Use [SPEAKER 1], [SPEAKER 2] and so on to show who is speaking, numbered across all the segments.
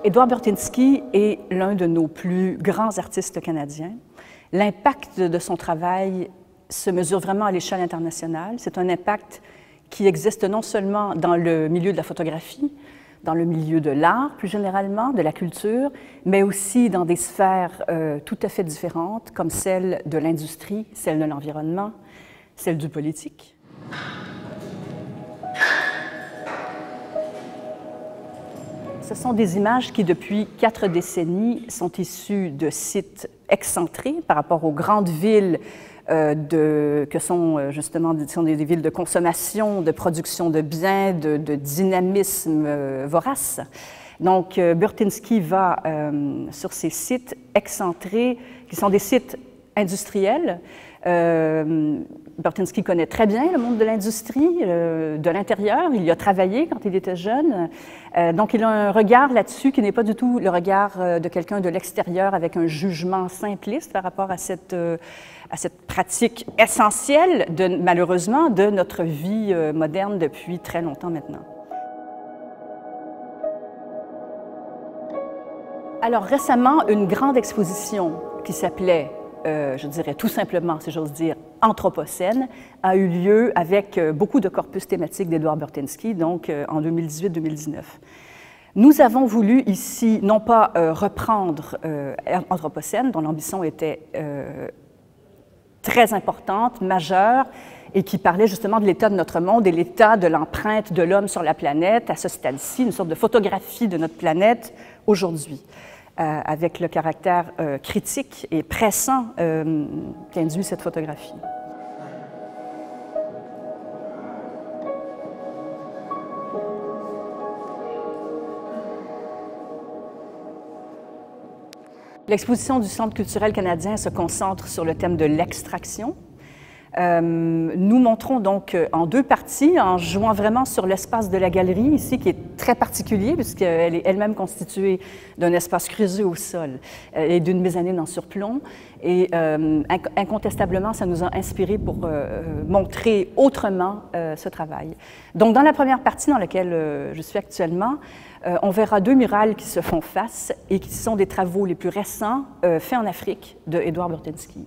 [SPEAKER 1] Édouard Burtynsky est l'un de nos plus grands artistes canadiens. L'impact de son travail se mesure vraiment à l'échelle internationale. C'est un impact qui existe non seulement dans le milieu de la photographie, dans le milieu de l'art plus généralement, de la culture, mais aussi dans des sphères tout à fait différentes, comme celle de l'industrie, celle de l'environnement, celle du politique. Ce sont des images qui, depuis 4 décennies, sont issues de sites excentrés par rapport aux grandes villes que sont justement des villes de consommation, de production de biens, de dynamisme vorace. Donc, Burtynsky va sur ces sites excentrés, qui sont des sites industriels. Burtynsky connaît très bien le monde de l'industrie, de l'intérieur. Il y a travaillé quand il était jeune. Donc, il a un regard là-dessus qui n'est pas du tout le regard de quelqu'un de l'extérieur avec un jugement simpliste par rapport à cette pratique essentielle, malheureusement, de notre vie moderne depuis très longtemps maintenant. Alors, récemment, une grande exposition qui s'appelait je dirais tout simplement, si j'ose dire, Anthropocène, a eu lieu avec beaucoup de corpus thématiques d'Édouard Burtynsky, donc en 2018-2019. Nous avons voulu ici, non pas reprendre Anthropocène, dont l'ambition était très importante, majeure, et qui parlait justement de l'état de notre monde et l'état de l'empreinte de l'homme sur la planète, à ce stade-ci, une sorte de photographie de notre planète aujourd'hui. Avec le caractère critique et pressant qu'induit cette photographie. L'exposition du Centre culturel canadien se concentre sur le thème de l'extraction. Nous montrons donc en 2 parties, en jouant vraiment sur l'espace de la galerie ici, qui est très particulier puisqu'elle est elle-même constituée d'un espace creusé au sol et d'une mezzanine en surplomb. Et incontestablement, ça nous a inspirés pour montrer autrement ce travail. Donc, dans la première partie dans laquelle je suis actuellement, on verra 2 murales qui se font face et qui sont des travaux les plus récents faits en Afrique de Édouard Burtynsky.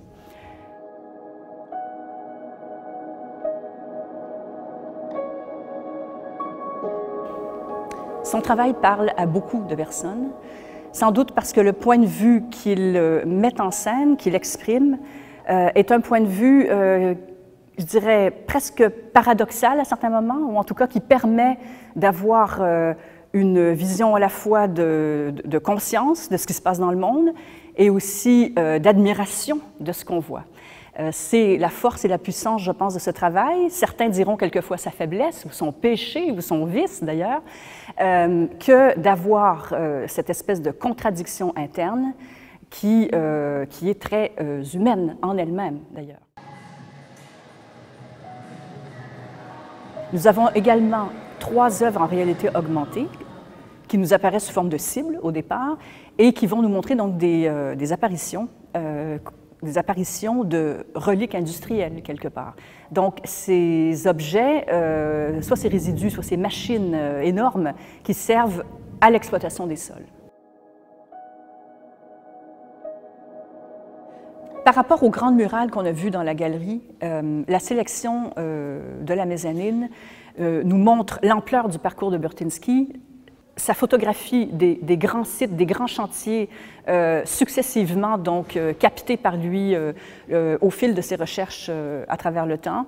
[SPEAKER 1] Son travail parle à beaucoup de personnes, sans doute parce que le point de vue qu'il met en scène, qu'il exprime, est un point de vue, je dirais, presque paradoxal à certains moments, ou en tout cas qui permet d'avoir une vision à la fois de conscience de ce qui se passe dans le monde et aussi d'admiration de ce qu'on voit. C'est la force et la puissance, je pense, de ce travail. Certains diront quelquefois sa faiblesse, ou son péché, ou son vice d'ailleurs, que d'avoir cette espèce de contradiction interne qui est très humaine en elle-même d'ailleurs. Nous avons également 3 œuvres en réalité augmentée qui nous apparaissent sous forme de cibles au départ et qui vont nous montrer donc des apparitions de reliques industrielles, quelque part. Donc, ces objets, soit ces résidus, soit ces machines énormes qui servent à l'exploitation des sols. Par rapport aux grandes murales qu'on a vues dans la galerie, la sélection de la mezzanine nous montre l'ampleur du parcours de Burtynsky, sa photographie des grands sites, des grands chantiers successivement donc captés par lui au fil de ses recherches à travers le temps.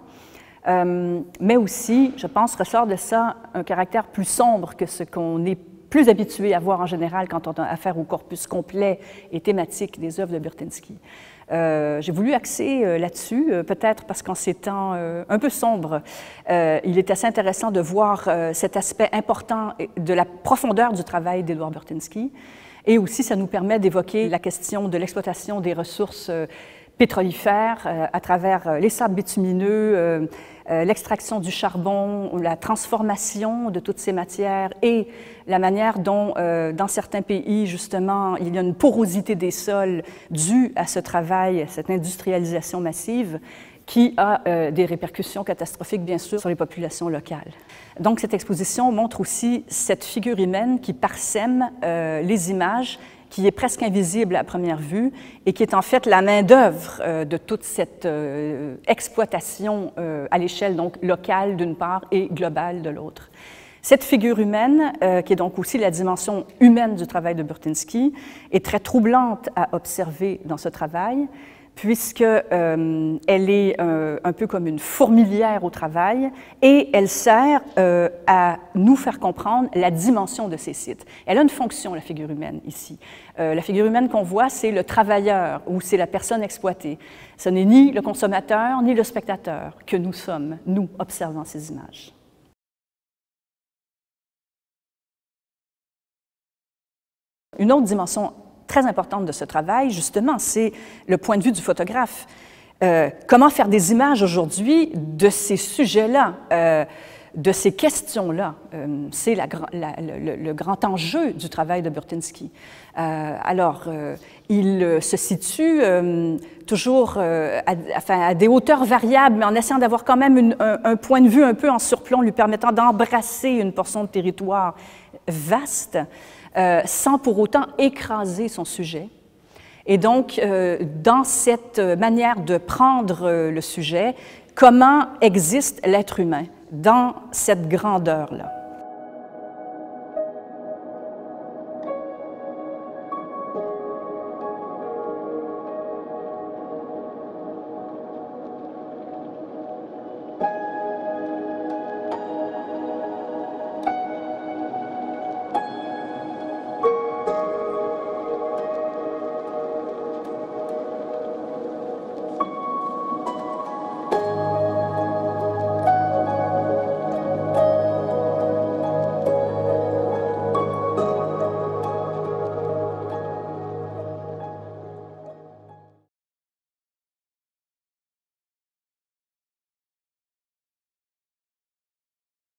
[SPEAKER 1] Mais aussi, je pense, ressort de ça un caractère plus sombre que ce qu'on est plus habitué à voir en général quand on a affaire au corpus complet et thématique des œuvres de Burtynsky. J'ai voulu axer là-dessus, peut-être parce qu'en ces temps un peu sombres, il est assez intéressant de voir cet aspect important de la profondeur du travail d'Édouard Burtynsky. Et aussi, ça nous permet d'évoquer la question de l'exploitation des ressources pétrolifères à travers les sables bitumineux, l'extraction du charbon, la transformation de toutes ces matières et la manière dont, dans certains pays, justement, il y a une porosité des sols due à ce travail, à cette industrialisation massive qui a des répercussions catastrophiques, bien sûr, sur les populations locales. Donc, cette exposition montre aussi cette figure humaine qui parsème les images, qui est presque invisible à première vue et qui est en fait la main-d'œuvre de toute cette exploitation à l'échelle donc locale d'une part et globale de l'autre. Cette figure humaine, qui est donc aussi la dimension humaine du travail de Burtynsky, est très troublante à observer dans ce travail, puisqu'elle est un peu comme une fourmilière au travail et elle sert à nous faire comprendre la dimension de ces sites. Elle a une fonction, la figure humaine, ici. La figure humaine qu'on voit, c'est le travailleur ou c'est la personne exploitée. Ce n'est ni le consommateur ni le spectateur que nous sommes, nous, observant ces images. Une autre dimension très importante de ce travail, justement, c'est le point de vue du photographe. Comment faire des images aujourd'hui de ces sujets-là, de ces questions-là? C'est le grand enjeu du travail de Burtynsky. Il se situe toujours à des hauteurs variables, mais en essayant d'avoir quand même un point de vue un peu en surplomb, lui permettant d'embrasser une portion de territoire vaste, sans pour autant écraser son sujet. Et donc, dans cette manière de prendre le sujet, comment existe l'être humain dans cette grandeur-là?